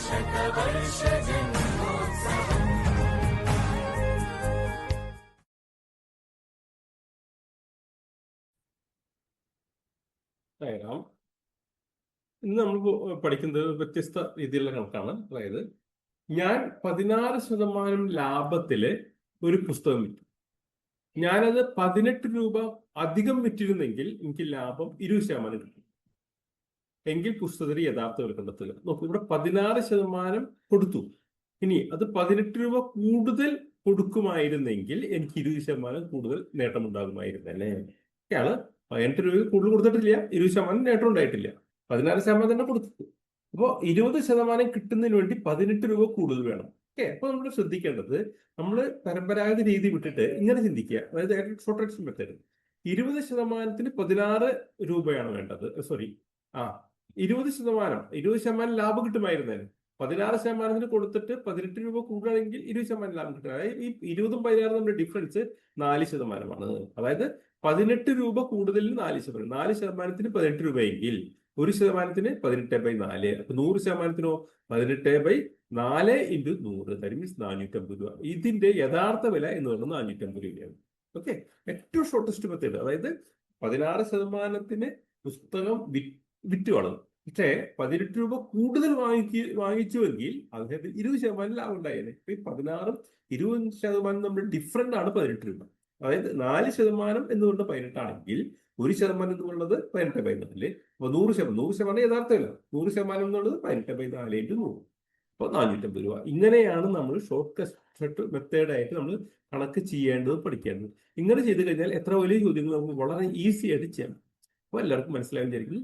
Diagram. ഇന്ന് നമ്മൾ പഠിക്കുന്നത് വ്യത്യസ്ത രീതിയിലുള്ള കണക്കാണ്. അതായത് ഞാൻ 16% ലാഭത്തില് ഒരു പുസ്തകം വിറ്റു. ഞാനത് 18 രൂപ അധികം വിറ്റിരുന്നെങ്കിൽ എനിക്ക് ലാഭം 20% കിട്ടും. എങ്കിൽ പുസ്തകത്തിന് യഥാർത്ഥ വില കണ്ടെത്തുക. നോക്കൂ, ഇവിടെ 16% കൊടുത്തു. ഇനി അത് 18 രൂപ കൂടുതൽ കൊടുക്കുമായിരുന്നെങ്കിൽ എനിക്ക് 20% കൂടുതൽ നേട്ടമുണ്ടാകുമായിരുന്നല്ലേ. ഇയാള് 18 രൂപ കൂടുതൽ കൊടുത്തിട്ടില്ല, 20% നേട്ടം ഉണ്ടായിട്ടില്ല, 16% തന്നെ കൊടുത്തു. അപ്പോ 20% കിട്ടുന്നതിന് വേണ്ടി 18 രൂപ കൂടുതൽ വേണം. ഓക്കെ, അപ്പൊ നമ്മൾ ശ്രദ്ധിക്കേണ്ടത്, നമ്മൾ പരമ്പരാഗത രീതി വിട്ടിട്ട് ഇങ്ങനെ ചിന്തിക്കുക. അതായത് ഷോർട്ട് മെത്തേഡ്. 20%-ന് 16 രൂപയാണ് വേണ്ടത്. സോറി, 20% ലാഭം കിട്ടുമായിരുന്നേ. 16%-ന് കൊടുത്തിട്ട് 18 രൂപ കൂടുകയാണെങ്കിൽ 20% ലാഭം കിട്ടുക. അതായത് ഈ 20ഉം 16ഉം നമ്മുടെ ഡിഫറൻസ് 4%. അതായത് 18 രൂപ കൂടുതലിന് 4%. 4%-ന് 18 രൂപയെങ്കിൽ 1%-ന് 18/4. അപ്പൊ 100%-നോ 18/4 × 100. ദാറ്റ് മീൻസ് 450 രൂപ. ഇതിന്റെ യഥാർത്ഥ വില എന്ന് പറയുന്നത് 450 രൂപയാണ്. ഓക്കെ, ഏറ്റവും ഷോർട്ടസ്റ്റ് മെത്തേഡ്. അതായത് 16%-ന് പുസ്തകം വിറ്റ് വളർന്നു. പക്ഷേ 18 രൂപ കൂടുതൽ വാങ്ങിച്ചുവെങ്കിൽ അദ്ദേഹത്തിന് 20% ലാഭം ഉണ്ടായിരുന്നു. ഇപ്പൊ ഈ 16ഉം 20% നമ്മുടെ ഡിഫറൻറ്റ് ആണ് 18 രൂപ. അതായത് 4% എന്നുകൊണ്ട് 18 ആണെങ്കിൽ 1% എന്നുള്ളത് 18/4. അപ്പൊ 100% യഥാർത്ഥ വില. 100% എന്നുള്ളത് 18/4 × 100. അപ്പൊ 450 രൂപ. ഇങ്ങനെയാണ് നമ്മൾ ഷോർട്ട് കട്ട് മെത്തേഡായിട്ട് നമ്മൾ കണക്ക് ചെയ്യേണ്ടത്, പഠിക്കേണ്ടത്. ഇങ്ങനെ ചെയ്ത് കഴിഞ്ഞാൽ എത്ര വലിയ ചോദ്യങ്ങൾ നമുക്ക് വളരെ ഈസി ആയിട്ട് ചെയ്യാം. അപ്പൊ എല്ലാവർക്കും മനസ്സിലായി വിചാരിക്കുന്നു.